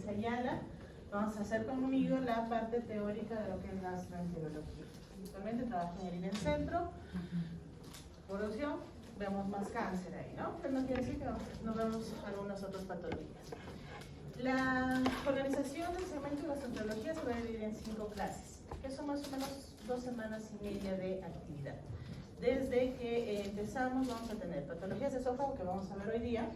Denise Ayala. Vamos a hacer conmigo la parte teórica de lo que es gastroenterología. Actualmente trabajo en el INE Centro. Producción, vemos más cáncer ahí, ¿no? Pero no quiere decir que no vemos algunas otras patologías. La organización del segmento de gastroenterología se va a dividir en 5 clases, que son más o menos 2 semanas y media de actividad. Desde que empezamos vamos a tener patologías de esófago, que vamos a ver hoy día,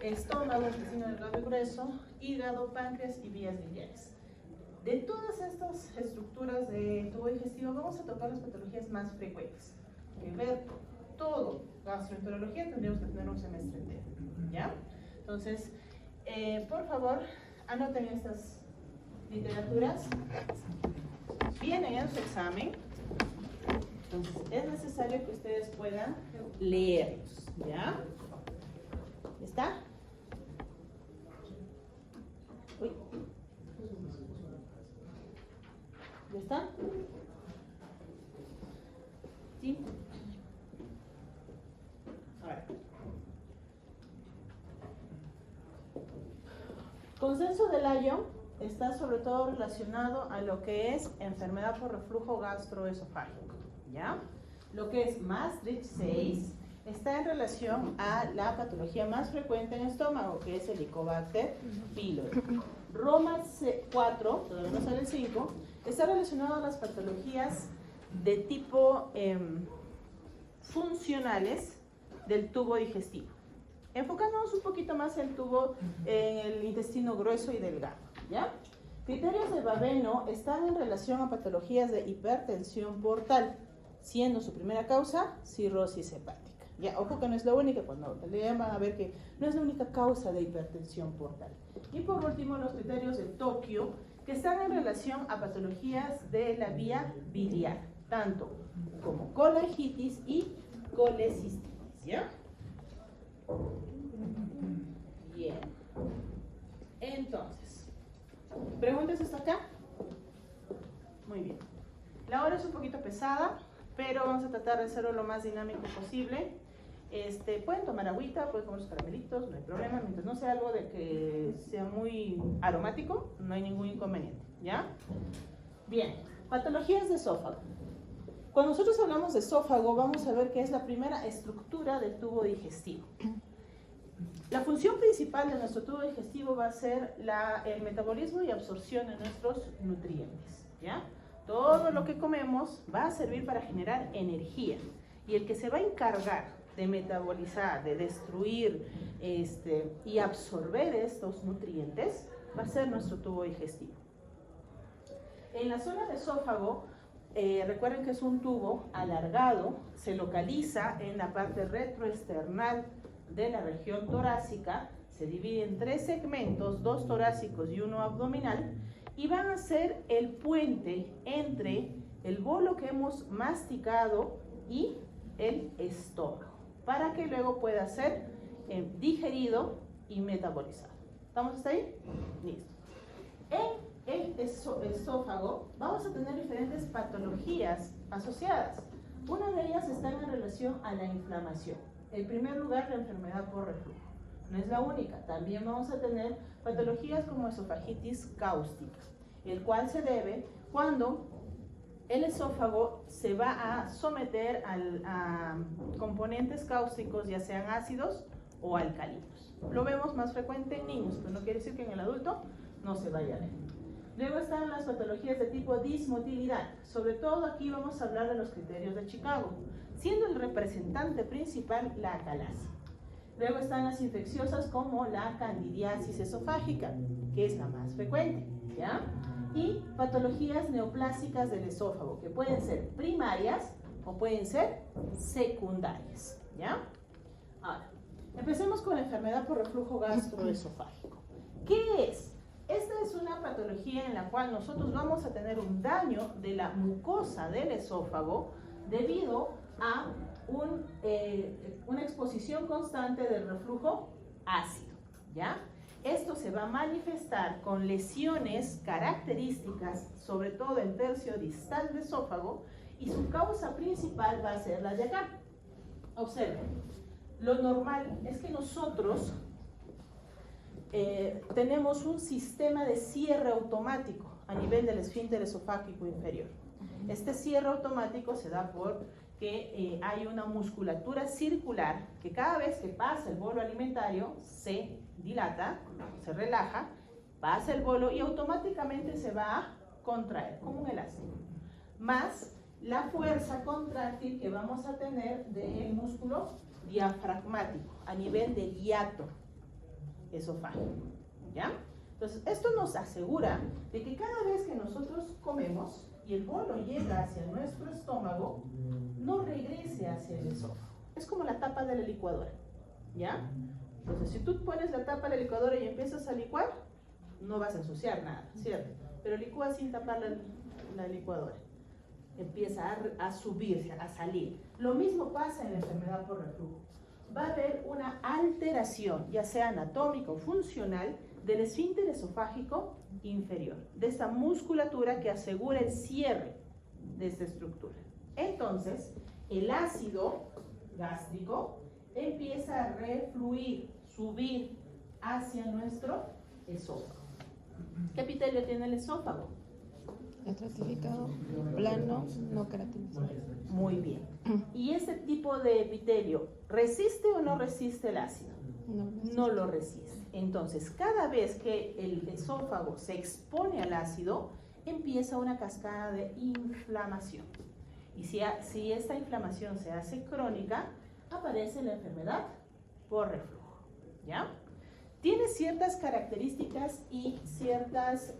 estómago, intestino delgado y grueso, hígado, páncreas y vías biliares. De todas estas estructuras de tubo digestivo vamos a tocar las patologías más frecuentes. Que ver todo gastroenterología tendríamos que tener un semestre entero, ¿ya? Entonces, por favor, anoten estas literaturas. Vienen en su examen. Entonces, es necesario que ustedes puedan leerlos, ¿ya? ¿Está? Uy. ¿Ya está? ¿Sí? A ver. Consenso de Lyon está sobre todo relacionado a lo que es enfermedad por reflujo gastroesofágico, ¿ya? Lo que es Maastricht 6 está en relación a la patología más frecuente en estómago, que es el Helicobacter pylori. Roma 4, todavía no sale el 5, está relacionado a las patologías de tipo funcionales del tubo digestivo. Enfocándonos un poquito más en el intestino grueso y delgado, ¿ya? Criterios de Baveno están en relación a patologías de hipertensión portal, siendo su primera causa cirrosis hepática. Ya, ojo que no es la única, cuando lean van a ver que no es la única causa de hipertensión portal. Y por último, los criterios de Tokio, que están en relación a patologías de la vía biliar, tanto como colangitis y colecistitis, ¿ya? Bien. Entonces, ¿preguntas hasta acá? Muy bien. La hora es un poquito pesada, pero vamos a tratar de hacerlo lo más dinámico posible. Pueden tomar agüita, pueden comer sus caramelitos, no hay problema, mientras no sea algo de que sea muy aromático, no hay ningún inconveniente, ¿ya? Bien, patologías de esófago. Cuando nosotros hablamos de esófago, vamos a ver que es la primera estructura del tubo digestivo. La función principal de nuestro tubo digestivo va a ser el metabolismo y absorción de nuestros nutrientes, ¿ya? Todo lo que comemos va a servir para generar energía, y el que se va a encargar de metabolizar, de destruir y absorber estos nutrientes va a ser nuestro tubo digestivo. En la zona del esófago, recuerden que es un tubo alargado, se localiza en la parte retroesternal de la región torácica, se divide en 3 segmentos, 2 torácicos y 1 abdominal, y van a ser el puente entre el bolo que hemos masticado y el estómago, para que luego pueda ser digerido y metabolizado. ¿Estamos hasta ahí? Listo. En el esófago vamos a tener diferentes patologías asociadas. Una de ellas está en relación a la inflamación. En primer lugar, la enfermedad por reflujo. No es la única. También vamos a tener patologías como esofagitis cáustica, el cual se debe cuando el esófago se va a someter a componentes cáusticos, ya sean ácidos o alcalinos. Lo vemos más frecuente en niños, pero no quiere decir que en el adulto no se vaya a ver. Luego están las patologías de tipo dismotilidad. Sobre todo aquí vamos a hablar de los criterios de Chicago, siendo el representante principal la acalasia. Luego están las infecciosas como la candidiasis esofágica, que es la más frecuente, ¿ya? Y patologías neoplásicas del esófago, que pueden ser primarias o pueden ser secundarias, ¿ya? Ahora, empecemos con la enfermedad por reflujo gastroesofágico. ¿Qué es? Esta es una patología en la cual nosotros vamos a tener un daño de la mucosa del esófago debido a una exposición constante del reflujo ácido, ¿ya? Esto se va a manifestar con lesiones características, sobre todo el tercio distal del esófago, y su causa principal va a ser la de acá. Observen, lo normal es que nosotros tenemos un sistema de cierre automático a nivel del esfínter esofágico inferior. Este cierre automático se da porque hay una musculatura circular que cada vez que pasa el bolo alimentario se dilata, se relaja, pasa el bolo y automáticamente se va a contraer como un elástico, más la fuerza contráctil que vamos a tener del músculo diafragmático a nivel del hiato esofágico, ¿ya? Entonces, esto nos asegura de que cada vez que nosotros comemos y el bolo llega hacia nuestro estómago, no regrese hacia el esófago. Es como la tapa de la licuadora, ¿ya? Entonces, si tú pones la tapa de la licuadora y empiezas a licuar, no vas a ensuciar nada, ¿cierto? Pero licúa sin tapar la licuadora. Empieza a subirse, a salir. Lo mismo pasa en la enfermedad por reflujo. Va a haber una alteración, ya sea anatómica o funcional, del esfínter esofágico inferior, de esta musculatura que asegura el cierre de esta estructura. Entonces, el ácido gástrico empieza a refluir, subir hacia nuestro esófago. ¿Qué epitelio tiene el esófago? Estratificado, plano, no queratinizado. Muy bien. ¿Y ese tipo de epitelio resiste o no resiste el ácido? No lo resiste. Entonces, cada vez que el esófago se expone al ácido, empieza una cascada de inflamación. Y si esta inflamación se hace crónica, aparece la enfermedad por reflujo, ¿ya? Tiene ciertas características y ciertos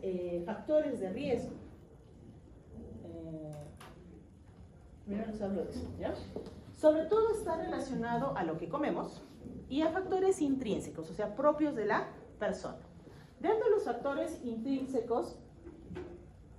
factores de riesgo. Primero les hablo de eso, ¿ya? Sobre todo está relacionado a lo que comemos y a factores intrínsecos, o sea, propios de la persona. Dentro de los factores intrínsecos,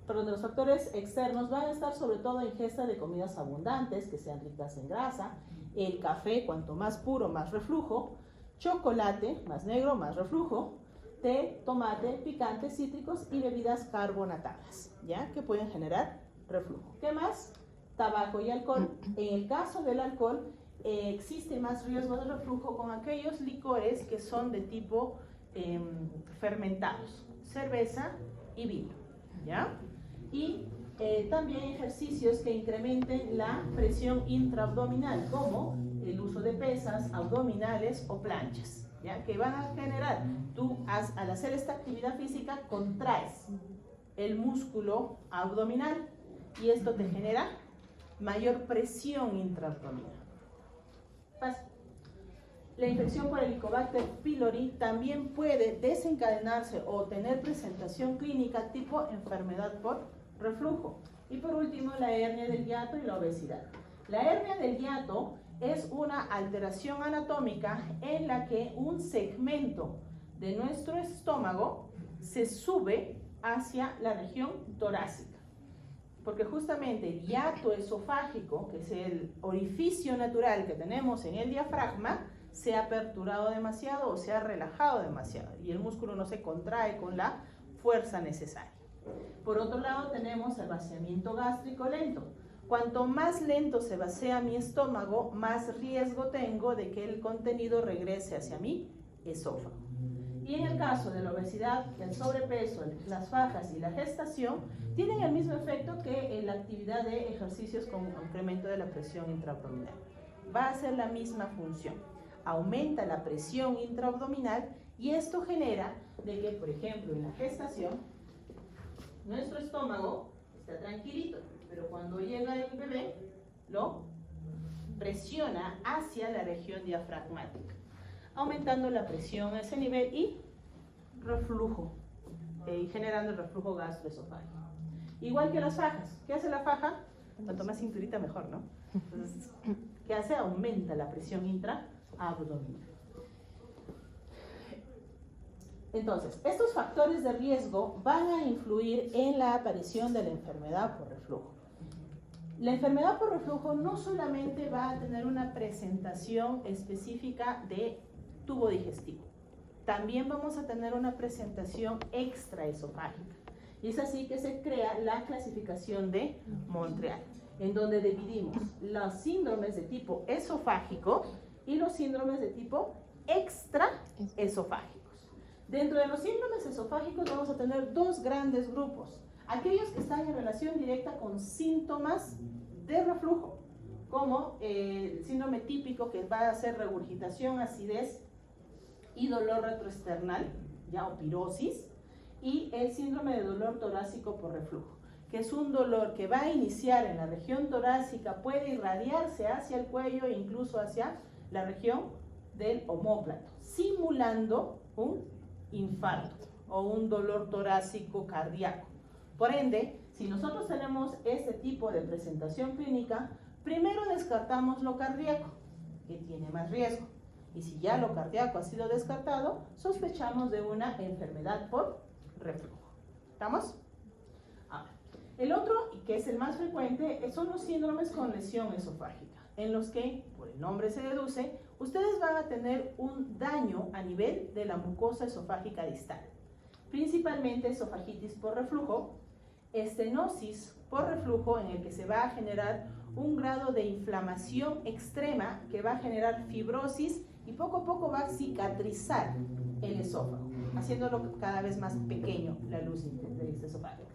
perdón, de los factores externos, van a estar sobre todo ingesta de comidas abundantes, que sean ricas en grasa, el café, cuanto más puro, más reflujo, chocolate, más negro, más reflujo, té, tomate, picantes, cítricos y bebidas carbonatadas, ¿ya? Que pueden generar reflujo. ¿Qué más? Tabaco y alcohol. En el caso del alcohol, existe más riesgo de reflujo con aquellos licores que son de tipo fermentados, cerveza y vino, ¿ya? Y también ejercicios que incrementen la presión intraabdominal, como el uso de pesas, abdominales o planchas, ¿ya? Que van a generar, al hacer esta actividad física, contraes el músculo abdominal y esto te genera mayor presión intraabdominal. La infección por Helicobacter pylori también puede desencadenarse o tener presentación clínica tipo enfermedad por reflujo. Y por último, la hernia del hiato y la obesidad. La hernia del hiato es una alteración anatómica en la que un segmento de nuestro estómago se sube hacia la región torácica. Porque justamente el hiato esofágico, que es el orificio natural que tenemos en el diafragma, se ha aperturado demasiado o se ha relajado demasiado y el músculo no se contrae con la fuerza necesaria. Por otro lado, tenemos el vaciamiento gástrico lento. Cuanto más lento se vacía mi estómago, más riesgo tengo de que el contenido regrese hacia mi esófago. Y en el caso de la obesidad, el sobrepeso, las fajas y la gestación, tienen el mismo efecto que en la actividad de ejercicios con incremento de la presión intraabdominal. Va a hacer la misma función. Aumenta la presión intraabdominal y esto genera de que, por ejemplo, en la gestación, nuestro estómago está tranquilito, pero cuando llega el bebé, lo presiona hacia la región diafragmática, aumentando la presión a ese nivel y reflujo, generando el reflujo gastroesofágico. Igual que las fajas. ¿Qué hace la faja? Cuanto más cinturita mejor, ¿no? Entonces, ¿qué hace? Aumenta la presión intraabdominal. Entonces, estos factores de riesgo van a influir en la aparición de la enfermedad por reflujo. La enfermedad por reflujo no solamente va a tener una presentación específica de tubo digestivo, también vamos a tener una presentación extraesofágica. Y es así que se crea la clasificación de Montreal, en donde dividimos los síndromes de tipo esofágico y los síndromes de tipo extraesofágicos. Dentro de los síndromes esofágicos vamos a tener dos grandes grupos. Aquellos que están en relación directa con síntomas de reflujo, como el síndrome típico que va a ser regurgitación, acidez y dolor retroesternal, ya, o pirosis, y el síndrome de dolor torácico por reflujo, que es un dolor que va a iniciar en la región torácica, puede irradiarse hacia el cuello e incluso hacia la región del omóplato, simulando un infarto o un dolor torácico cardíaco. Por ende, si nosotros tenemos este tipo de presentación clínica, primero descartamos lo cardíaco, que tiene más riesgo. Y si ya lo cardíaco ha sido descartado, sospechamos de una enfermedad por reflujo. ¿Estamos? Ahora, el otro, y que es el más frecuente, son los síndromes con lesión esofágica, en los que, por el nombre se deduce, ustedes van a tener un daño a nivel de la mucosa esofágica distal, principalmente esofagitis por reflujo, estenosis por reflujo, en el que se va a generar un grado de inflamación extrema que va a generar fibrosis y poco a poco va a cicatrizar el esófago, haciéndolo cada vez más pequeño la luz del esofágico.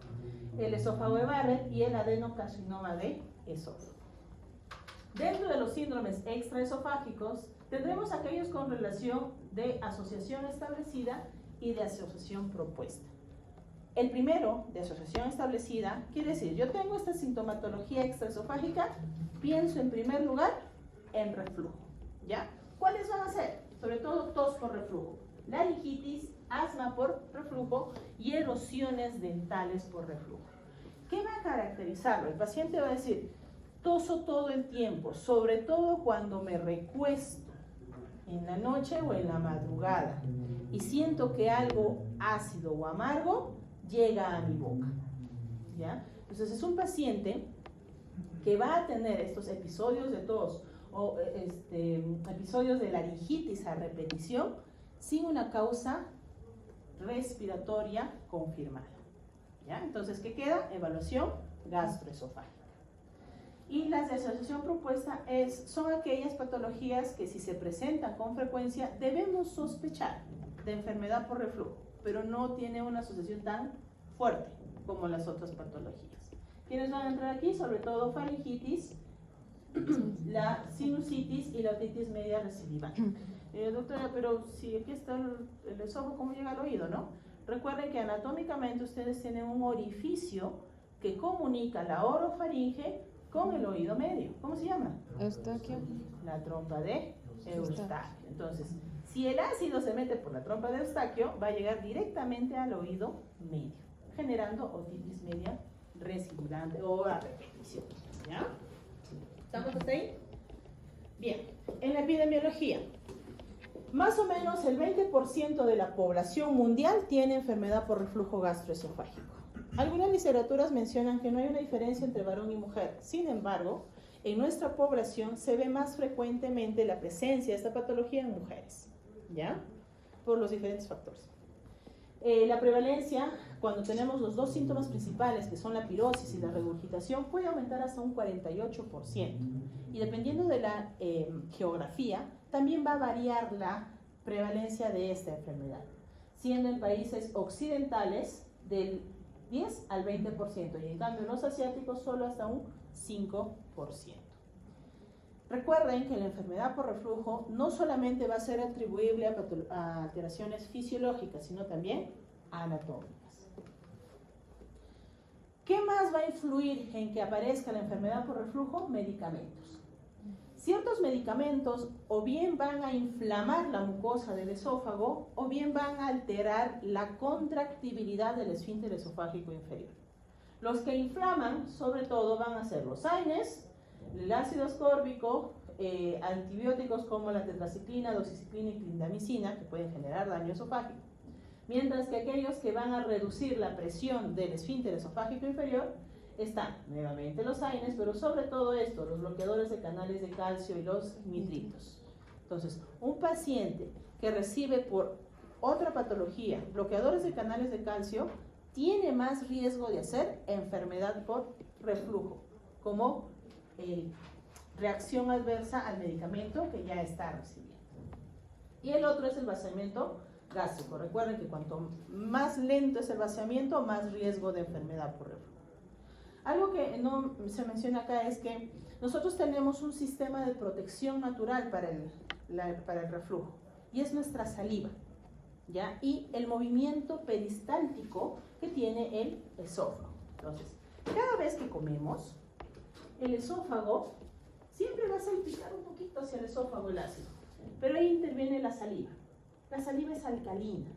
El esófago de Barrett y el adenocarcinoma de esófago. Dentro de los síndromes extraesofágicos tendremos aquellos con relación de asociación establecida y de asociación propuesta. El primero, de asociación establecida, quiere decir, yo tengo esta sintomatología extraesofágica, pienso en primer lugar en reflujo, ¿ya? ¿Cuáles van a ser? Sobre todo tos por reflujo, laringitis, asma por reflujo y erosiones dentales por reflujo. ¿Qué va a caracterizarlo? El paciente va a decir, toso todo el tiempo, sobre todo cuando me recuesto en la noche o en la madrugada y siento que algo ácido o amargo llega a mi boca, ¿ya? Entonces es un paciente que va a tener estos episodios de tos o episodios de laringitis a repetición sin una causa respiratoria confirmada, ¿ya? Entonces, ¿qué queda? Evaluación gastroesofágica. Y las de asociación propuesta son aquellas patologías que si se presentan con frecuencia debemos sospechar de enfermedad por reflujo, pero no tiene una asociación tan fuerte como las otras patologías. ¿Quiénes van a entrar aquí? Sobre todo faringitis, la sinusitis y la otitis media recidiva. Doctora, pero si aquí está el esófago, ¿cómo llega al oído, no? Recuerden que anatómicamente ustedes tienen un orificio que comunica la orofaringe con el oído medio. ¿Cómo se llama? Eustaquio. La trompa de Eustaquio. Entonces, si el ácido se mete por la trompa de Eustaquio, va a llegar directamente al oído medio, generando otitis media recidivante o a repetición. ¿Ya? ¿Estamos hasta ahí? Bien, en la epidemiología, más o menos el 20% de la población mundial tiene enfermedad por reflujo gastroesofágico. Algunas literaturas mencionan que no hay una diferencia entre varón y mujer. Sin embargo, en nuestra población se ve más frecuentemente la presencia de esta patología en mujeres, ¿ya? Por los diferentes factores. La prevalencia, cuando tenemos los dos síntomas principales, que son la pirosis y la regurgitación, puede aumentar hasta un 48%. Y dependiendo de la geografía, también va a variar la prevalencia de esta enfermedad, siendo en países occidentales del 10 al 20%, y en cambio en los asiáticos solo hasta un 5%. Recuerden que la enfermedad por reflujo no solamente va a ser atribuible a alteraciones fisiológicas, sino también anatómicas. ¿Qué más va a influir en que aparezca la enfermedad por reflujo? Medicamentos. Ciertos medicamentos o bien van a inflamar la mucosa del esófago o bien van a alterar la contractibilidad del esfínter esofágico inferior. Los que inflaman, sobre todo, van a ser los AINES, el ácido ascórbico, antibióticos como la tetraciclina, doxiciclina y clindamicina, que pueden generar daño esofágico. Mientras que aquellos que van a reducir la presión del esfínter esofágico inferior están nuevamente los AINES, pero sobre todo esto, los bloqueadores de canales de calcio y los nitritos. Entonces, un paciente que recibe por otra patología bloqueadores de canales de calcio tiene más riesgo de hacer enfermedad por reflujo, como reacción adversa al medicamento que ya está recibiendo. Y el otro es el vaciamiento gástrico. Recuerden que cuanto más lento es el vaciamiento, más riesgo de enfermedad por reflujo. Algo que no se menciona acá es que nosotros tenemos un sistema de protección natural para el reflujo, y es nuestra saliva, ¿ya? Y el movimiento peristáltico que tiene el esófago. Entonces, cada vez que comemos, el esófago siempre va a salpicar un poquito hacia el esófago el ácido, pero ahí interviene la saliva. La saliva es alcalina,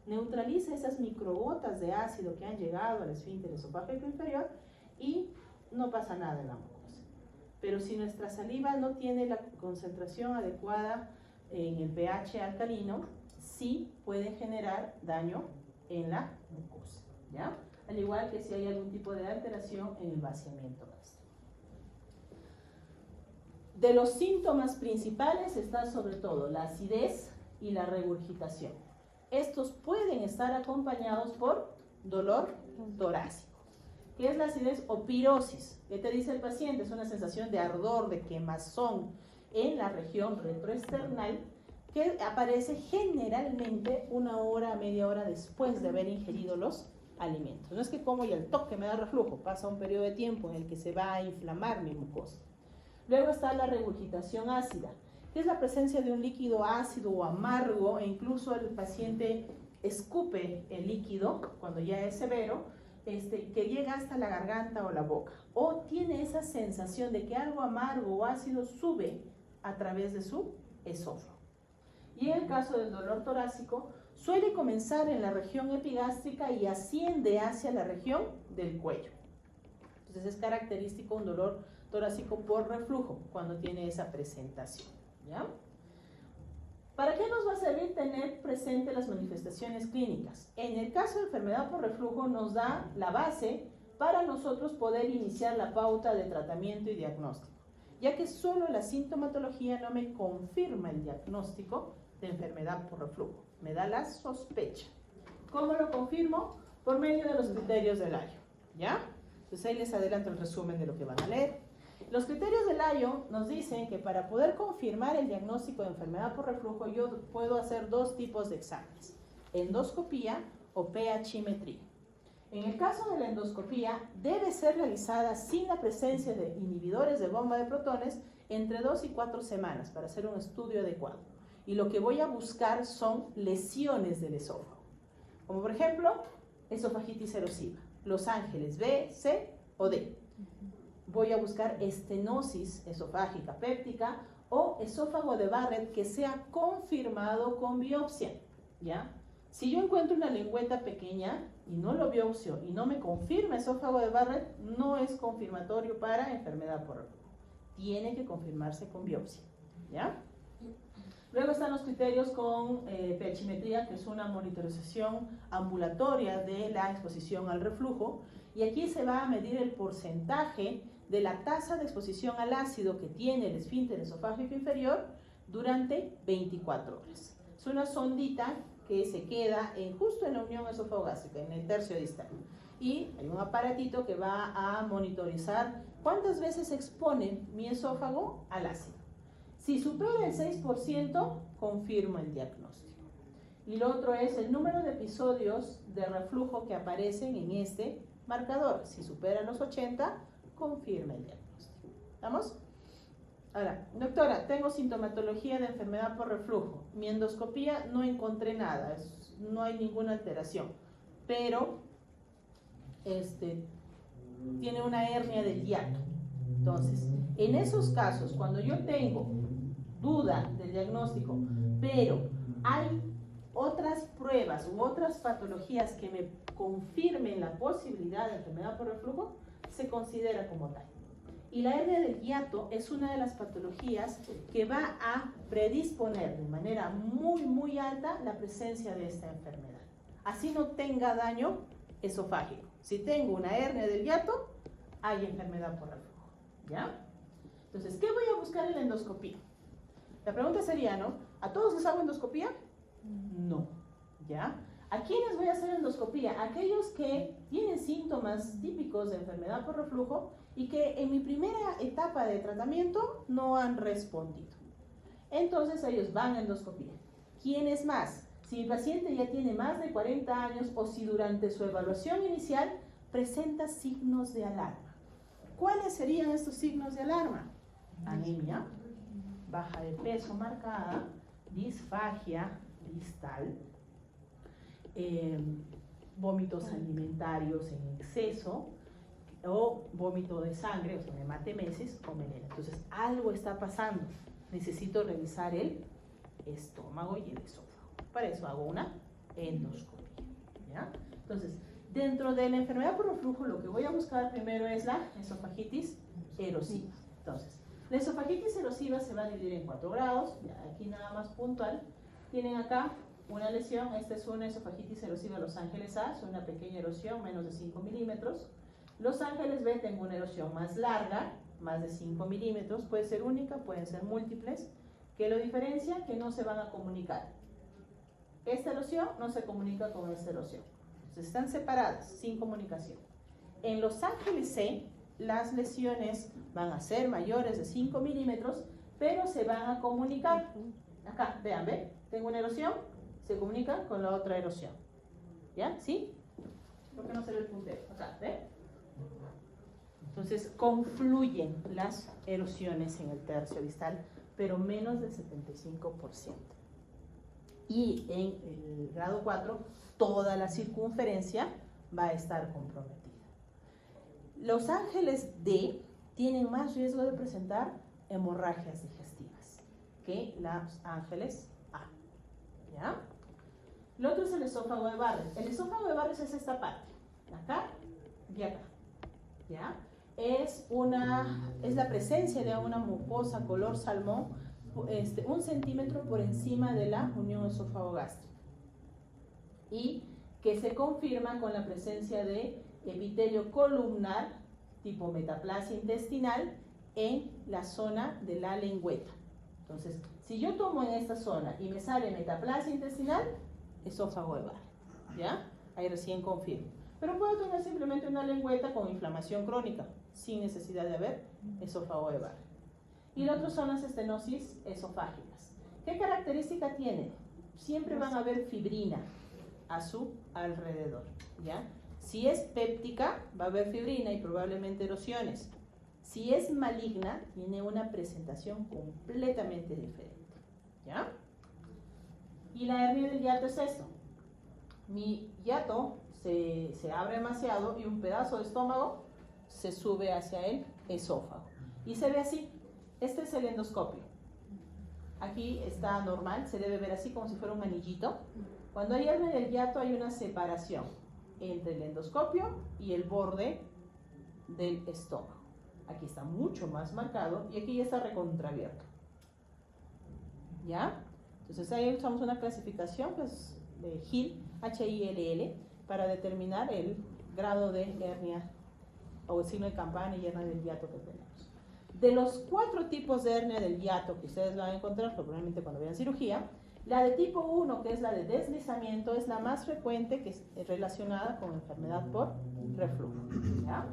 neutraliza esas microgotas de ácido que han llegado al esfínter esofágico inferior y no pasa nada en la mucosa. Pero si nuestra saliva no tiene la concentración adecuada en el pH alcalino, sí puede generar daño en la mucosa, ¿ya? Al igual que si hay algún tipo de alteración en el vaciamiento gástrico. De los síntomas principales está sobre todo la acidez y la regurgitación. Estos pueden estar acompañados por dolor torácico. ¿Qué es la acidez o pirosis? ¿Qué te dice el paciente? Es una sensación de ardor, de quemazón en la región retroesternal que aparece generalmente 1 hora a media hora después de haber ingerido los alimentos. No es que como y al toque me da reflujo, pasa un periodo de tiempo en el que se va a inflamar mi mucosa. Luego está la regurgitación ácida, que es la presencia de un líquido ácido o amargo, e incluso el paciente escupe el líquido cuando ya es severo, que llega hasta la garganta o la boca, o tiene esa sensación de que algo amargo o ácido sube a través de su esófago. Y en el caso del dolor torácico, suele comenzar en la región epigástrica y asciende hacia la región del cuello. Entonces es característico un dolor torácico por reflujo cuando tiene esa presentación, ¿ya? ¿Para qué nos va a servir tener presente las manifestaciones clínicas? En el caso de enfermedad por reflujo nos da la base para nosotros poder iniciar la pauta de tratamiento y diagnóstico, ya que solo la sintomatología no me confirma el diagnóstico de enfermedad por reflujo, me da la sospecha. ¿Cómo lo confirmo? Por medio de los criterios de Lyon, ¿ya? Entonces ahí les adelanto el resumen de lo que van a leer. Los criterios de Lyon nos dicen que para poder confirmar el diagnóstico de enfermedad por reflujo yo puedo hacer 2 tipos de exámenes, endoscopía o pHimetría. En el caso de la endoscopía debe ser realizada sin la presencia de inhibidores de bomba de protones entre 2 y 4 semanas para hacer un estudio adecuado. Y lo que voy a buscar son lesiones del esófago, como por ejemplo esofagitis erosiva, Los Ángeles B, C o D. Voy a buscar estenosis esofágica péptica o esófago de Barrett que sea confirmado con biopsia, ¿ya? Si yo encuentro una lengüeta pequeña y no lo biopsio y no me confirma esófago de Barrett, no es confirmatorio para enfermedad por reflujo. Tiene que confirmarse con biopsia, ¿ya? Luego están los criterios con pHimetría, que es una monitorización ambulatoria de la exposición al reflujo, y aquí se va a medir el porcentaje de la tasa de exposición al ácido que tiene el esfínter esofágico inferior durante 24 horas. Es una sondita que se queda justo en la unión esofagogástrica, en el tercio distal. Y hay un aparatito que va a monitorizar cuántas veces expone mi esófago al ácido. Si supera el 6%, confirma el diagnóstico. Y lo otro es el número de episodios de reflujo que aparecen en este marcador. Si supera los 80, confirma el diagnóstico. ¿Estamos? Ahora, doctora, tengo sintomatología de enfermedad por reflujo. Mi endoscopía no encontré nada, no hay ninguna alteración, pero tiene una hernia del hiato. Entonces, en esos casos, cuando yo tengo duda del diagnóstico, pero hay otras pruebas u otras patologías que me confirmen la posibilidad de enfermedad por reflujo, se considera como tal. Y la hernia del hiato es una de las patologías que va a predisponer de manera muy alta la presencia de esta enfermedad. Así no tenga daño esofágico. Si tengo una hernia del hiato, hay enfermedad por reflujo, ¿ya? Entonces, ¿qué voy a buscar en la endoscopía? La pregunta sería, ¿no? ¿A todos les hago endoscopía? No, ¿ya? ¿A quiénes voy a hacer endoscopía? Aquellos que tienen síntomas típicos de enfermedad por reflujo y que en mi primera etapa de tratamiento no han respondido. Entonces ellos van a endoscopía. ¿Quiénes más? Si mi paciente ya tiene más de 40 años o si durante su evaluación inicial presenta signos de alarma. ¿Cuáles serían estos signos de alarma? Anemia, baja de peso marcada, disfagia distal, vómitos alimentarios en exceso, o vómito de sangre, o sea, hematemesis o melena. Entonces, algo está pasando. Necesito revisar el estómago y el esófago. Para eso hago una endoscopia, ¿ya? Entonces, dentro de la enfermedad por reflujo, lo que voy a buscar primero es la esofagitis erosiva. Entonces, la esofagitis erosiva se va a dividir en 4 grados, ya aquí nada más puntual. Tienen acá una lesión, esta es una esofagitis erosiva Los Ángeles A, es una pequeña erosión, menos de 5 milímetros. Los Ángeles B, tengo una erosión más larga, más de 5 milímetros, puede ser única, pueden ser múltiples. ¿Qué lo diferencia? Que no se van a comunicar. Esta erosión no se comunica con esta erosión. Entonces están separadas, sin comunicación. En Los Ángeles C, las lesiones van a ser mayores de 5 milímetros, pero se van a comunicar. Acá, vean, ¿ve? Tengo una erosión, se comunica con la otra erosión. ¿Ya? ¿Sí? ¿Por qué no se ve el puntero? Acá, ¿ve? Entonces confluyen las erosiones en el tercio distal, pero menos del 75%. Y en el grado 4, toda la circunferencia va a estar comprometida. Los Ángeles D tienen más riesgo de presentar hemorragias digestivas que los Ángeles A. ¿Ya? Lo otro es el esófago de Barrett. El esófago de Barrett es esta parte, acá y acá. ¿Ya? Es la presencia de una mucosa color salmón, 1 centímetro por encima de la unión esófago-gástrica, y que se confirma con la presencia de epitelio columnar tipo metaplasia intestinal en la zona de la lengüeta. Entonces, si yo tomo en esta zona y me sale metaplasia intestinal, esófago de Barrett, ¿ya? Ahí recién confirmo. Pero puedo tener simplemente una lengüeta con inflamación crónica, sin necesidad de haber esófago de Barrett. Y lo otro son las estenosis esofágicas. ¿Qué característica tienen? Siempre van a haber fibrina a su alrededor, ¿ya? Si es péptica, va a haber fibrina y probablemente erosiones. Si es maligna, tiene una presentación completamente diferente, ¿ya? Y la hernia del hiato es esto. Mi hiato se abre demasiado y un pedazo de estómago se sube hacia el esófago. Y se ve así. Este es el endoscopio. Aquí está normal, se debe ver así como si fuera un anillito. Cuando hay hernia del hiato hay una separación entre el endoscopio y el borde del estómago. Aquí está mucho más marcado y aquí ya está recontraabierto. ¿Ya? Entonces ahí usamos una clasificación que es de Hill, H-I-L-L, para determinar el grado de hernia o el signo de campana y hernia del hiato que tenemos. De los 4 tipos de hernia del hiato que ustedes van a encontrar probablemente cuando vean cirugía, la de tipo 1, que es la de deslizamiento, es la más frecuente, que es relacionada con enfermedad por reflujo, ¿ya?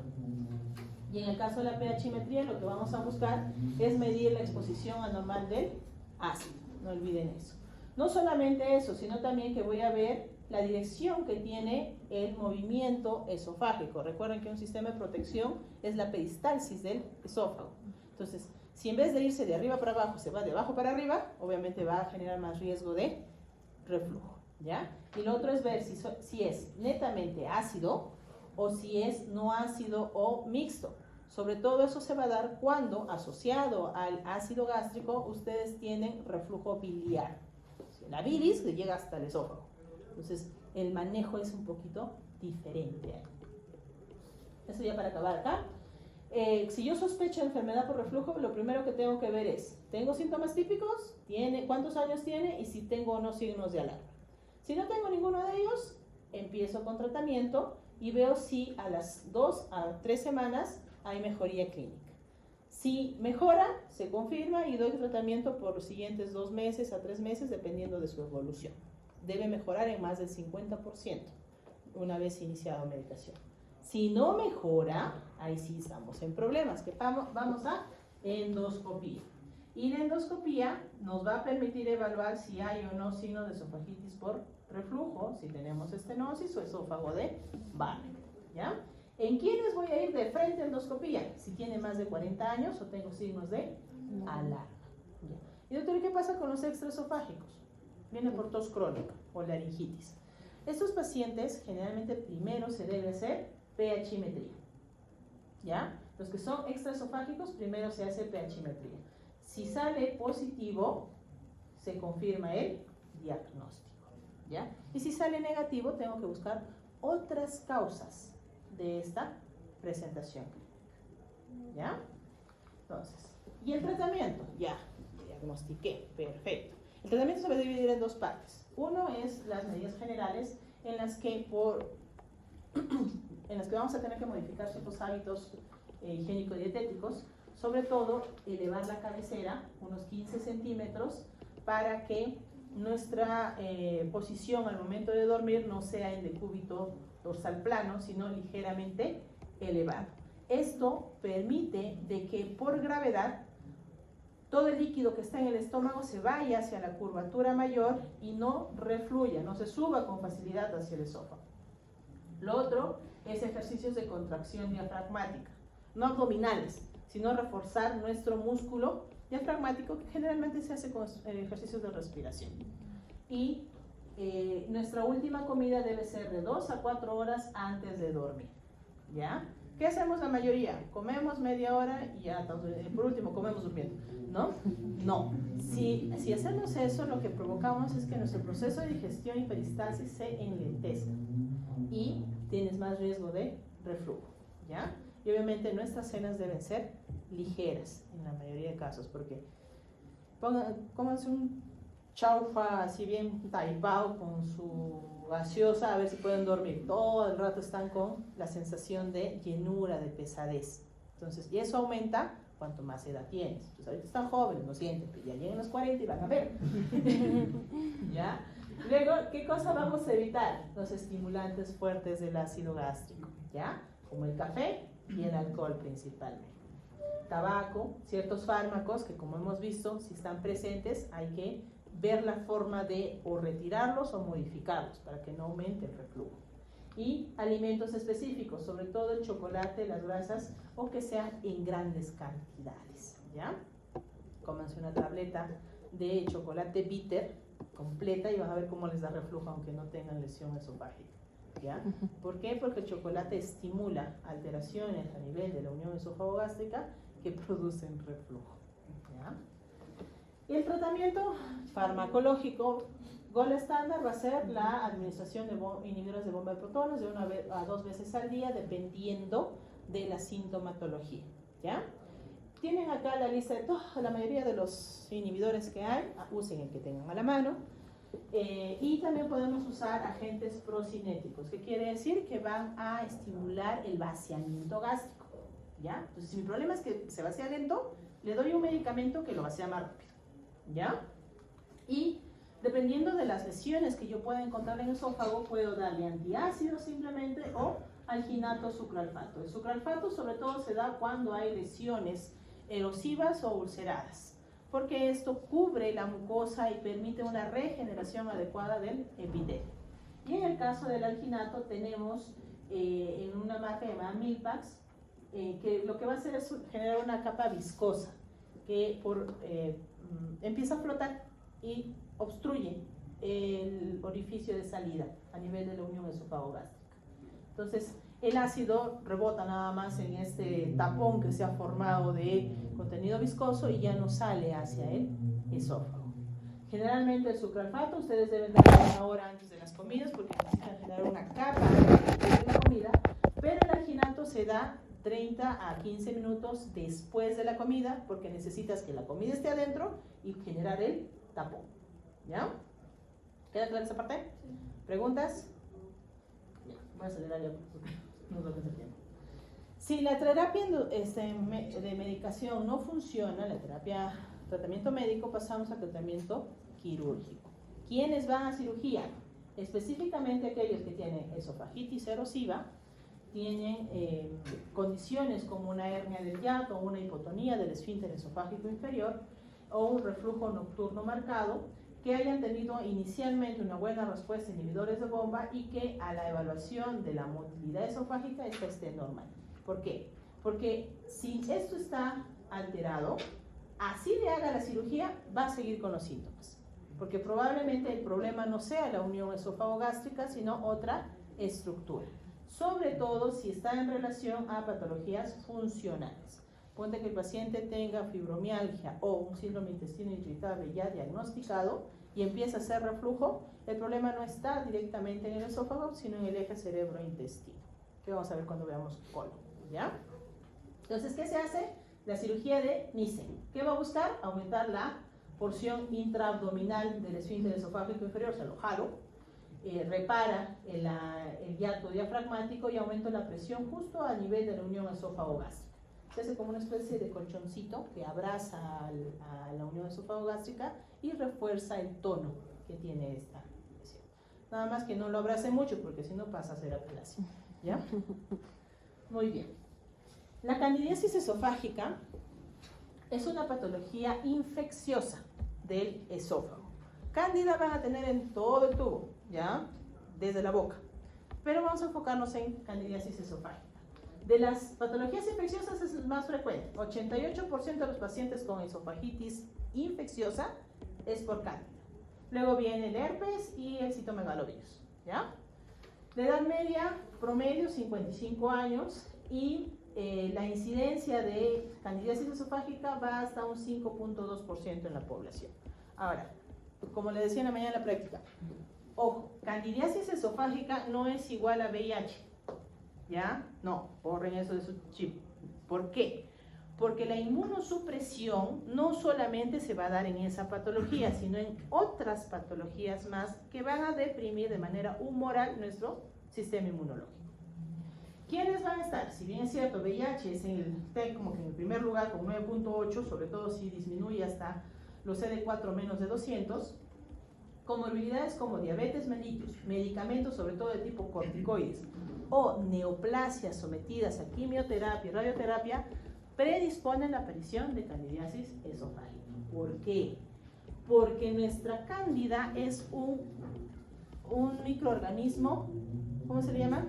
Y en el caso de la pH-metría, lo que vamos a buscar es medir la exposición anormal del ácido. No olviden eso. No solamente eso, sino también que voy a ver la dirección que tiene el movimiento esofágico. Recuerden que un sistema de protección es la peristalsis del esófago. Entonces, si en vez de irse de arriba para abajo, se va de abajo para arriba, obviamente va a generar más riesgo de reflujo, ¿ya? Y lo otro es ver si es netamente ácido o si es no ácido o mixto. Sobre todo eso se va a dar cuando, asociado al ácido gástrico, ustedes tienen reflujo biliar. La bilis que llega hasta el esófago. Entonces, el manejo es un poquito diferente. Eso ya para acabar acá. Si yo sospecho de enfermedad por reflujo, lo primero que tengo que ver es, ¿tengo síntomas típicos? ¿Cuántos años tiene? Y si tengo o no signos de alarma. Si no tengo ninguno de ellos, empiezo con tratamiento y veo si a las 2 a 3 semanas hay mejoría clínica. Si mejora, se confirma y doy tratamiento por los siguientes 2 meses a 3 meses, dependiendo de su evolución. Debe mejorar en más del 50% una vez iniciado medicación. Si no mejora, ahí sí estamos en problemas, que vamos a endoscopía. Y la endoscopía nos va a permitir evaluar si hay o no signos de esofagitis por reflujo, si tenemos estenosis o esófago de Barrett, ¿ya? ¿En quiénes voy a ir de frente a endoscopía? Si tiene más de 40 años o tengo signos de alarma. ¿Ya? Y doctor, ¿qué pasa con los extraesofágicos? Viene por tos crónica o laringitis. Estos pacientes generalmente primero se debe hacer pHimetría, ¿ya? Los que son extraesofágicos primero se hace pHimetría. Si sale positivo, se confirma el diagnóstico, ¿ya? Y si sale negativo, tengo que buscar otras causas de esta presentación clínica, ¿ya? Entonces, ¿y el tratamiento? Ya, diagnostiqué, perfecto. El tratamiento se va a dividir en dos partes. Uno es las medidas generales en las que vamos a tener que modificar ciertos hábitos higiénico-dietéticos, sobre todo elevar la cabecera unos 15 centímetros para que nuestra posición al momento de dormir no sea en decúbito dorsal plano, sino ligeramente elevado. Esto permite de que por gravedad todo el líquido que está en el estómago se vaya hacia la curvatura mayor y no refluya, no se suba con facilidad hacia el esófago. Lo otro es ejercicios de contracción diafragmática, no abdominales, sino reforzar nuestro músculo diafragmático, que generalmente se hace con ejercicios de respiración. Y nuestra última comida debe ser de 2 a 4 horas antes de dormir, ¿ya? ¿Qué hacemos la mayoría? Comemos media hora y ya, por último, comemos durmiendo, ¿no? No. Si hacemos eso, lo que provocamos es que nuestro proceso de digestión y peristalsis se enlentezca y tienes más riesgo de reflujo, ¿ya? Y obviamente nuestras cenas deben ser ligeras en la mayoría de casos, porque pónganse un chaufa así bien taipado con su gaseosa, a ver si pueden dormir. Todo el rato están con la sensación de llenura, de pesadez. Entonces, y eso aumenta cuanto más edad tienes. Pues ahorita están jóvenes, no sienten, pero ya lleguen a los 40 y van a ver. ¿Ya? Luego, ¿qué cosa vamos a evitar? Los estimulantes fuertes del ácido gástrico, ¿ya? Como el café y el alcohol principalmente. Tabaco, ciertos fármacos que, como hemos visto, si están presentes, hay que ver la forma de o retirarlos o modificarlos para que no aumente el reflujo. Y alimentos específicos, sobre todo el chocolate, las grasas, o que sean en grandes cantidades, ¿ya? Cómanse una tableta de chocolate bitter completa y van a ver cómo les da reflujo aunque no tengan lesión esofágica, ¿ya? ¿Por qué? Porque el chocolate estimula alteraciones a nivel de la unión esófago-gástrica que producen reflujo, ¿ya? Y el tratamiento farmacológico gold estándar va a ser la administración de inhibidores de bomba de protones de 1 a 2 veces al día, dependiendo de la sintomatología, ¿ya? Tienen acá la lista de la mayoría de los inhibidores que hay, usen el que tengan a la mano. Y también podemos usar agentes procinéticos, que quiere decir que van a estimular el vaciamiento gástrico, ¿ya? Entonces, si mi problema es que se vacía lento, le doy un medicamento que lo vacía más rápido, ¿ya? Y dependiendo de las lesiones que yo pueda encontrar en el esófago, puedo darle antiácido simplemente o alginato sucralfato. El sucralfato sobre todo se da cuando hay lesiones erosivas o ulceradas, porque esto cubre la mucosa y permite una regeneración adecuada del epitelio. Y en el caso del alginato tenemos en una marca llamada Milpax, que lo que va a hacer es generar una capa viscosa que empieza a flotar y obstruye el orificio de salida a nivel de la unión esófago-gástrica. Entonces, el ácido rebota nada más en este tapón que se ha formado de contenido viscoso y ya no sale hacia el esófago. Generalmente el sucralfato ustedes deben darlo 1 hora antes de las comidas porque necesitan generar una capa de la comida, pero el alginato se da 30 a 15 minutos después de la comida porque necesitas que la comida esté adentro y generar el tapón, ¿ya? ¿Queda clara esa parte? Sí. ¿Preguntas? Ya, voy a acelerar ya porque no nos va a hacer tiempo. Si la terapia de medicación no funciona, tratamiento médico, pasamos al tratamiento quirúrgico. ¿Quiénes van a cirugía? Específicamente aquellos que tienen esofagitis erosiva, tienen condiciones como una hernia del hiato o una hipotonía del esfínter esofágico inferior, o un reflujo nocturno marcado, que hayan tenido inicialmente una buena respuesta a inhibidores de bomba y que a la evaluación de la motilidad esofágica esta esté normal. ¿Por qué? Porque si esto está alterado, así le haga la cirugía, va a seguir con los síntomas. Porque probablemente el problema no sea la unión esófago-gástrica, sino otra estructura. Sobre todo si está en relación a patologías funcionales. Ponte que el paciente tenga fibromialgia o un síndrome de intestino irritable ya diagnosticado y empieza a hacer reflujo, el problema no está directamente en el esófago, sino en el eje cerebro-intestino, que vamos a ver cuando veamos colon, ¿ya? Entonces, ¿qué se hace? La cirugía de Nissen. ¿Qué va a buscar? Aumentar la porción intraabdominal del esfínter esofágico inferior, se lo jalo, repara el hiato diafragmático y aumenta la presión justo a nivel de la unión esófago-gástrica. Se hace como una especie de colchoncito que abraza a la unión esófago-gástrica y refuerza el tono que tiene esta presión. Nada más que no lo abrace mucho porque si no pasa a ser aplasia, ¿ya? Muy bien. La candidiasis esofágica es una patología infecciosa del esófago. Cándida van a tener en todo el tubo, ¿ya? Desde la boca. Pero vamos a enfocarnos en candidiasis esofágica. De las patologías infecciosas es el más frecuente. 88% de los pacientes con esofagitis infecciosa es por cándida. Luego viene el herpes y el citomegalovirus, ¿ya? De edad media, promedio 55 años y la incidencia de candidiasis esofágica va hasta un 5.2% en la población. Ahora, como le decía en la mañana en la práctica, ojo, candidiasis esofágica no es igual a VIH, ¿ya? No, borren eso de su chip. ¿Por qué? Porque la inmunosupresión no solamente se va a dar en esa patología, sino en otras patologías más que van a deprimir de manera humoral nuestro sistema inmunológico. ¿Quiénes van a estar? Si bien es cierto, VIH es como que en el primer lugar con 9.8, sobre todo si disminuye hasta los CD4 menos de 200, comorbilidades como diabetes mellitus, medicamentos sobre todo de tipo corticoides o neoplasias sometidas a quimioterapia y radioterapia predisponen la aparición de candidiasis esofágica. ¿Por qué? Porque nuestra cándida es un microorganismo, ¿cómo se le llama?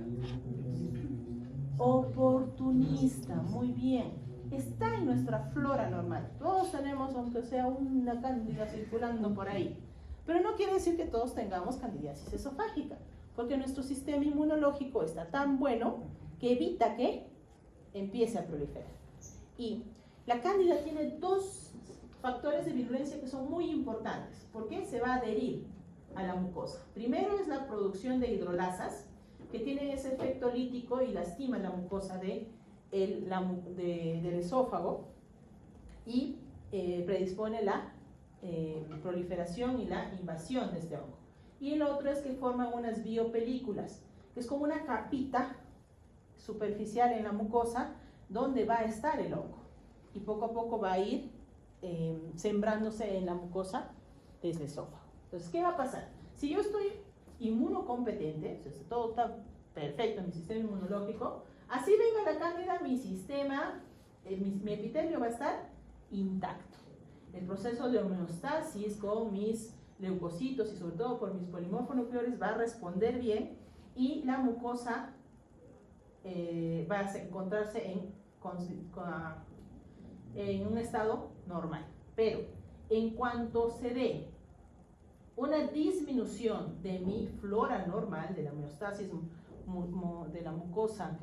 Oportunista, muy bien. Está en nuestra flora normal. Todos tenemos, aunque sea una cándida circulando por ahí. Pero no quiere decir que todos tengamos candidiasis esofágica, porque nuestro sistema inmunológico está tan bueno que evita que empiece a proliferar. Y la cándida tiene dos factores de virulencia que son muy importantes, porque se va a adherir a la mucosa. Primero es la producción de hidrolasas, que tienen ese efecto lítico y lastiman la mucosa del esófago y predispone la proliferación y la invasión de este hongo. Y el otro es que forman unas biopelículas, que es como una capita superficial en la mucosa donde va a estar el hongo. Y poco a poco va a ir sembrándose en la mucosa desde el esófago. Entonces, ¿qué va a pasar? Si yo estoy inmunocompetente, o sea, todo está perfecto en mi sistema inmunológico, así venga la cándida, mi sistema, mi epitelio va a estar intacto. El proceso de homeostasis con mis leucocitos y sobre todo por mis polimorfonucleones va a responder bien y la mucosa va a encontrarse en un estado normal. Pero en cuanto se dé una disminución de mi flora normal, de la homeostasis de la mucosa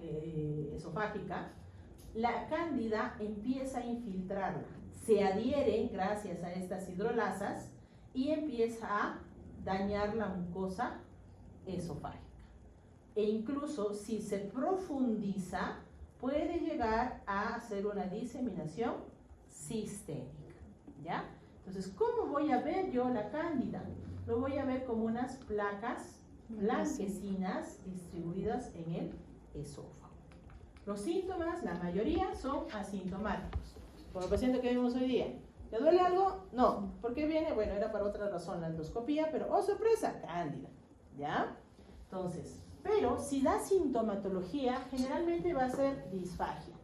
esofágica, la cándida empieza a infiltrarla, se adhiere gracias a estas hidrolasas y empieza a dañar la mucosa esofágica. E incluso si se profundiza, puede llegar a hacer una diseminación sistémica, ¿ya? Entonces, ¿cómo voy a ver yo la cándida? Lo voy a ver como unas placas blanquecinas distribuidas en el esófago. Los síntomas, la mayoría, son asintomáticos. Como el paciente que vimos hoy día. ¿Le duele algo? No. ¿Por qué viene? Bueno, era para otra razón la endoscopía, pero ¡oh, sorpresa! Cándida, ¿ya? Entonces, pero si da sintomatología, generalmente va a ser disfagia,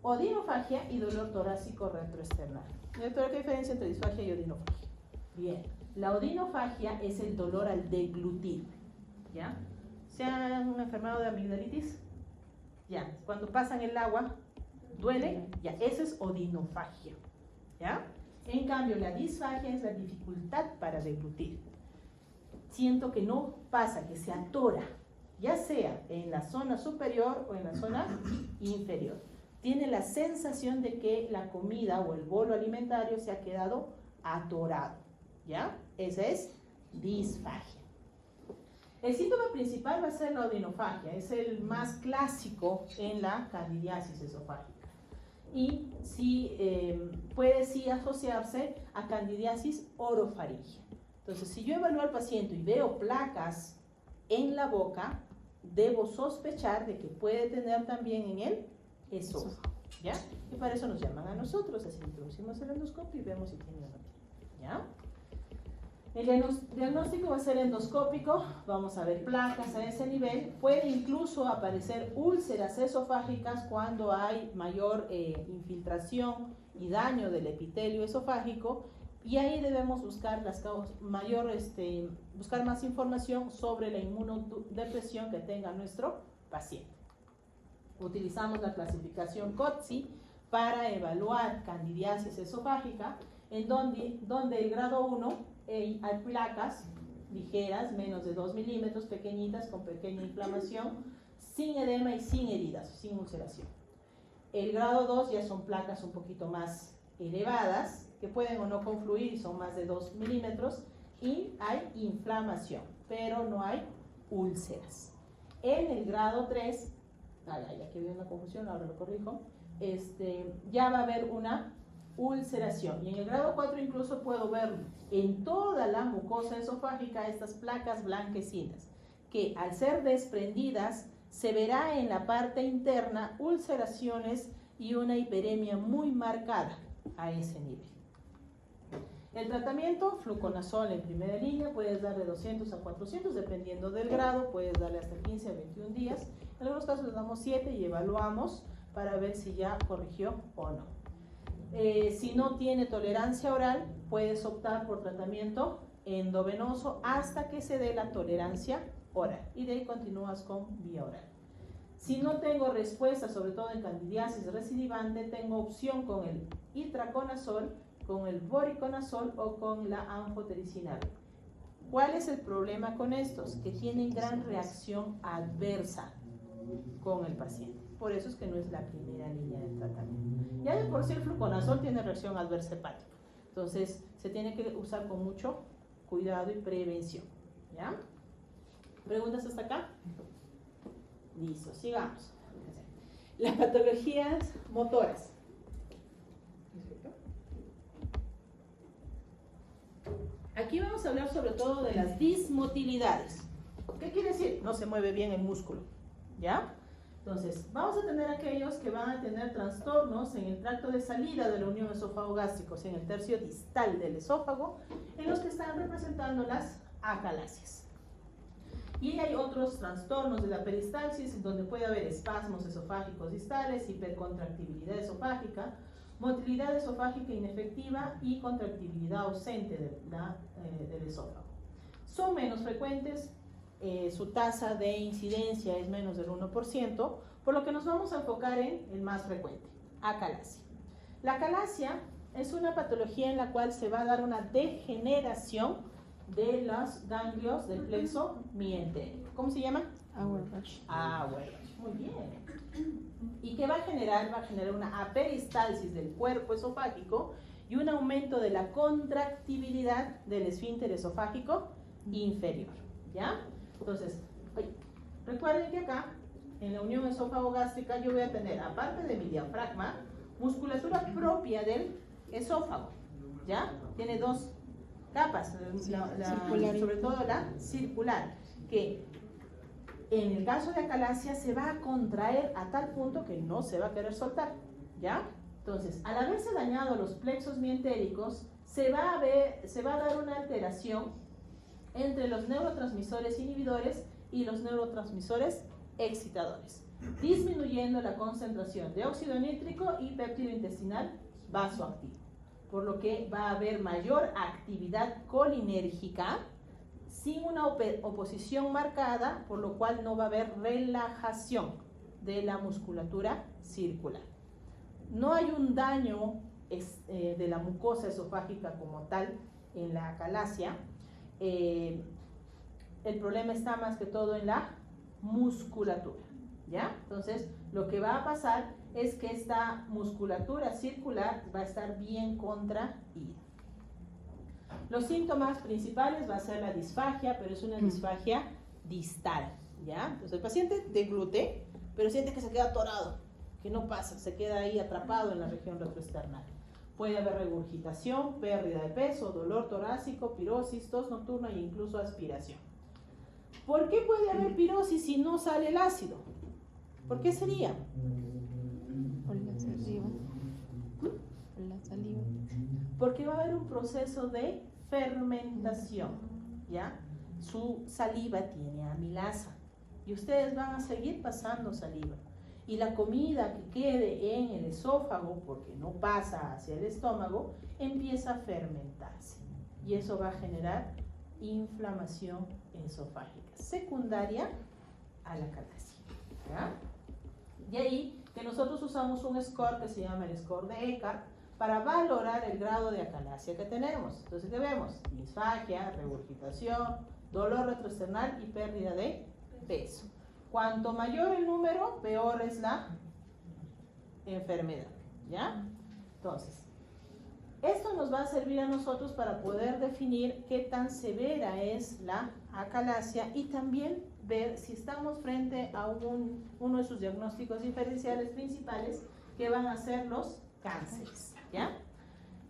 odinofagia y dolor torácico retroesternal. Doctora, ¿qué diferencia entre disfagia y odinofagia? Bien, la odinofagia es el dolor al deglutir, ¿ya? ¿Se han enfermado de amigdalitis? Ya, cuando pasan el agua, duele, ya, eso es odinofagia, ¿ya? En cambio, la disfagia es la dificultad para deglutir. Siento que no pasa, que se atora, ya sea en la zona superior o en la zona inferior. Tiene la sensación de que la comida o el bolo alimentario se ha quedado atorado, ¿ya? Esa es disfagia. El síntoma principal va a ser la odinofagia, es el más clásico en la candidiasis esofágica. Y sí, puede sí asociarse a candidiasis orofaringia. Entonces, si yo evalúo al paciente y veo placas en la boca, debo sospechar de que puede tener también en el esófago, ¿ya? Y para eso nos llaman a nosotros, así introducimos el endoscopio y vemos si tiene o no tiene, ¿ya? El diagnóstico va a ser endoscópico, vamos a ver placas a ese nivel, puede incluso aparecer úlceras esofágicas cuando hay mayor infiltración y daño del epitelio esofágico, y ahí debemos buscar las causas, buscar más información sobre la inmunodepresión que tenga nuestro paciente. Utilizamos la clasificación COTSI para evaluar candidiasis esofágica, en donde el grado 1 hay placas ligeras, menos de 2 milímetros, pequeñitas, con pequeña inflamación, sin edema y sin heridas, sin ulceración. El grado 2 ya son placas un poquito más elevadas, que pueden o no confluir y son más de 2 milímetros, y hay inflamación, pero no hay úlceras. En el grado 3, ya que había una confusión, ahora lo corrijo, ya va a haber una ulceración, y en el grado 4 incluso puedo ver en toda la mucosa esofágica estas placas blanquecinas, que al ser desprendidas se verá en la parte interna ulceraciones y una hiperemia muy marcada a ese nivel. El tratamiento, fluconazol en primera línea, puedes darle 200 a 400 dependiendo del grado, puedes darle hasta 15 a 21 días, en algunos casos le damos 7 y evaluamos para ver si ya corrigió o no. Si no tiene tolerancia oral, puedes optar por tratamiento endovenoso hasta que se dé la tolerancia oral, y de ahí continúas con vía oral. Si no tengo respuesta, sobre todo en candidiasis recidivante, tengo opción con el itraconazol, con el voriconazol o con la anfotericina B. ¿Cuál es el problema con estos? Que tienen gran reacción adversa con el paciente. Por eso es que no es la primera línea de tratamiento. Ya de por sí el fluconazol tiene reacción adversa hepática. Entonces, se tiene que usar con mucho cuidado y prevención. ¿Ya? ¿Preguntas hasta acá? Listo, sigamos. Las patologías motoras. Aquí vamos a hablar sobre todo de las dismotilidades. ¿Qué quiere decir? No se mueve bien el músculo. ¿Ya? Entonces, vamos a tener aquellos que van a tener trastornos en el tracto de salida de la unión esófago-gástrica, o sea, en el tercio distal del esófago, en los que están representando las acalasias. Y hay otros trastornos de la peristalsis, donde puede haber espasmos esofágicos distales, hipercontractibilidad esofágica, motilidad esofágica inefectiva y contractibilidad ausente del esófago. Son menos frecuentes. Su tasa de incidencia es menos del 1%, por lo que nos vamos a enfocar en el más frecuente, acalasia. La acalasia es una patología en la cual se va a dar una degeneración de los ganglios del plexo mientérico. ¿Cómo se llama? Auerbach. Auerbach, muy bien. ¿Y qué va a generar? Va a generar una aperistalsis del cuerpo esofágico y un aumento de la contractibilidad del esfínter esofágico inferior, ¿ya? Entonces, recuerden que acá, en la unión esófago-gástrica, yo voy a tener, aparte de mi diafragma, musculatura propia del esófago, ¿ya? Tiene dos capas, sobre todo la circular, que en el caso de acalasia se va a contraer a tal punto que no se va a querer soltar, ¿ya? Entonces, al haberse dañado los plexos mientéricos, se va a dar una alteración entre los neurotransmisores inhibidores y los neurotransmisores excitadores, disminuyendo la concentración de óxido nítrico y péptido intestinal vasoactivo. por lo que va a haber mayor actividad colinérgica sin una oposición marcada, por lo cual no va a haber relajación de la musculatura circular. No hay un daño de la mucosa esofágica como tal en la acalasia. El problema está más que todo en la musculatura, ¿ya? Entonces, lo que va a pasar es que esta musculatura circular va a estar bien contraída. Los síntomas principales va a ser la disfagia, pero es una disfagia distal, ¿ya? Entonces, el paciente deglute, pero siente que se queda atorado, que no pasa, se queda ahí atrapado en la región retroesternal. Puede haber regurgitación, pérdida de peso, dolor torácico, pirosis, tos nocturna e incluso aspiración. ¿Por qué puede haber pirosis si no sale el ácido? ¿Por qué sería? Por la saliva. Por la saliva. Porque va a haber un proceso de fermentación, ¿ya? Su saliva tiene amilasa y ustedes van a seguir pasando saliva. Y la comida que quede en el esófago, porque no pasa hacia el estómago, empieza a fermentarse. Y eso va a generar inflamación esofágica secundaria a la acalasia, ¿ya? Y ahí que nosotros usamos un score que se llama el score de Eckhart para valorar el grado de acalasia que tenemos. Entonces, ¿qué vemos? Disfagia, regurgitación, dolor retroesternal y pérdida de peso. Cuanto mayor el número, peor es la enfermedad, ¿ya? Entonces, esto nos va a servir a nosotros para poder definir qué tan severa es la acalasia y también ver si estamos frente a uno de sus diagnósticos diferenciales principales, que van a ser los cánceres, ¿ya?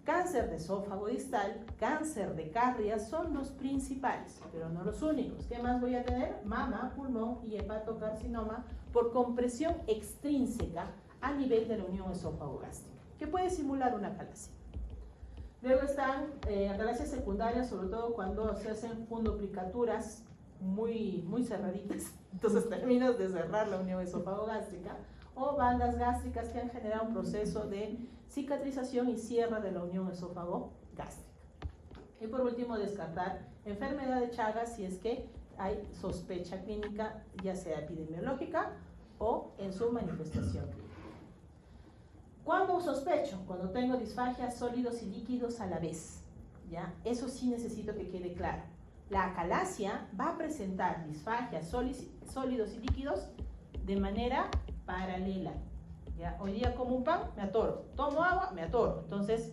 Cáncer de esófago distal, cáncer de cardia son los principales, pero no los únicos. ¿Qué más voy a tener? Mama, pulmón y hepatocarcinoma por compresión extrínseca a nivel de la unión esófago-gástrica, que puede simular una acalasia. Luego están acalasias secundarias, sobre todo cuando se hacen fundoplicaturas muy cerraditas, entonces terminas de cerrar la unión esófago-gástrica, o bandas gástricas que han generado un proceso de cicatrización y cierre de la unión esófago-gástrica. Y por último, descartar enfermedad de Chagas si es que hay sospecha clínica, ya sea epidemiológica o en su manifestación clínica. ¿Cuándo sospecho? Cuando tengo disfagia, sólidos y líquidos a la vez, ¿ya? Eso sí necesito que quede claro. La acalasia va a presentar disfagia, sólidos y líquidos de manera paralela, ¿ya? Hoy día como un pan, me atoro. Tomo agua, me atoro. Entonces,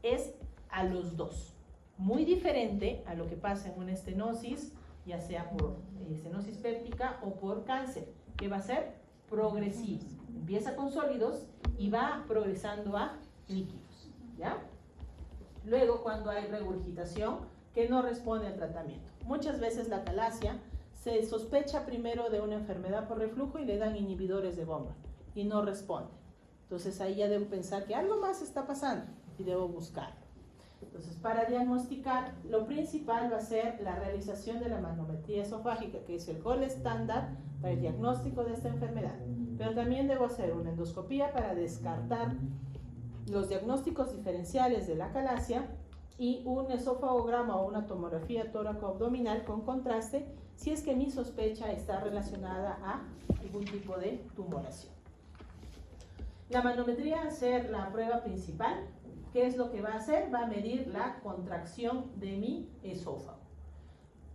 es a los dos. Muy diferente a lo que pasa en una estenosis, ya sea por estenosis péptica o por cáncer, que va a ser progresivo. Empieza con sólidos y va progresando a líquidos, ¿ya? Luego, cuando hay regurgitación que no responde al tratamiento. Muchas veces la acalasia se sospecha primero de una enfermedad por reflujo y le dan inhibidores de bomba y no responde. Entonces ahí ya debo pensar que algo más está pasando y debo buscarlo. Entonces, para diagnosticar, lo principal va a ser la realización de la manometría esofágica, que es el gol estándar para el diagnóstico de esta enfermedad. Pero también debo hacer una endoscopía para descartar los diagnósticos diferenciales de la acalasia y un esofagograma o una tomografía tóraco-abdominal con contraste si es que mi sospecha está relacionada a algún tipo de tumoración. La manometría va a ser la prueba principal. ¿Qué es lo que va a hacer? Va a medir la contracción de mi esófago.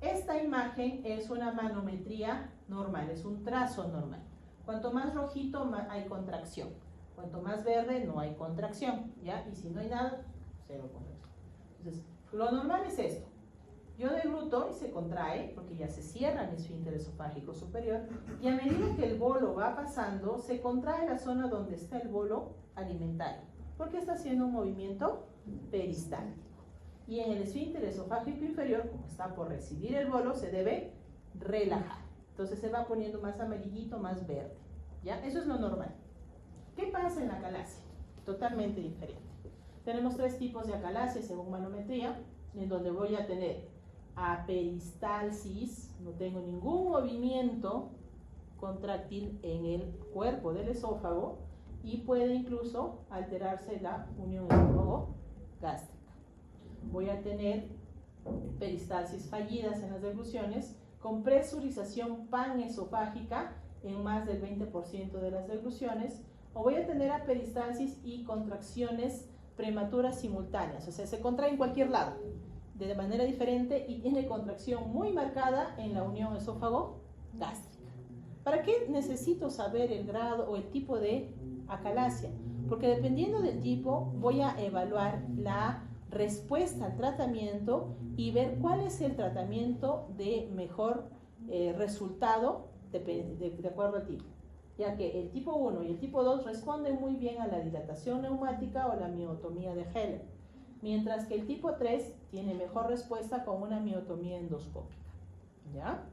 Esta imagen es una manometría normal, es un trazo normal. Cuanto más rojito, más hay contracción. Cuanto más verde, no hay contracción, ¿ya? Y si no hay nada, cero contracción. Entonces, lo normal es esto. Yo degluto y se contrae, porque ya se cierra mi esfínter esofágico superior, y a medida que el bolo va pasando, se contrae la zona donde está el bolo alimentario, porque está haciendo un movimiento peristáltico. Y en el esfínter esofágico inferior, como está por recibir el bolo, se debe relajar. Entonces se va poniendo más amarillito, más verde, ¿ya? Eso es lo normal. ¿Qué pasa en la acalasia? Totalmente diferente. Tenemos tres tipos de acalasia según manometría, en donde voy a tener aperistalsis, no tengo ningún movimiento contráctil en el cuerpo del esófago y puede incluso alterarse la unión esófago gástrica. Voy a tener peristalsis fallidas en las degluciones con presurización panesofágica en más del 20% de las degluciones, o voy a tener aperistalsis y contracciones prematuras simultáneas, o sea, se contrae en cualquier lado, de manera diferente y tiene contracción muy marcada en la unión esófago-gástrica. ¿Para qué necesito saber el grado o el tipo de acalasia? Porque dependiendo del tipo voy a evaluar la respuesta al tratamiento y ver cuál es el tratamiento de mejor resultado de acuerdo al tipo, ya que el tipo 1 y el tipo 2 responden muy bien a la dilatación neumática o la miotomía de Heller, mientras que el tipo 3 tiene mejor respuesta con una miotomía endoscópica. ¿Ya?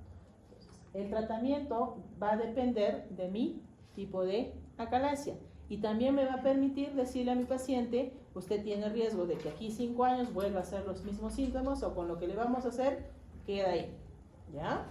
El tratamiento va a depender de mi tipo de acalasia y también me va a permitir decirle a mi paciente, usted tiene riesgo de que aquí 5 años vuelva a hacer los mismos síntomas o con lo que le vamos a hacer, queda ahí. ¿Ya?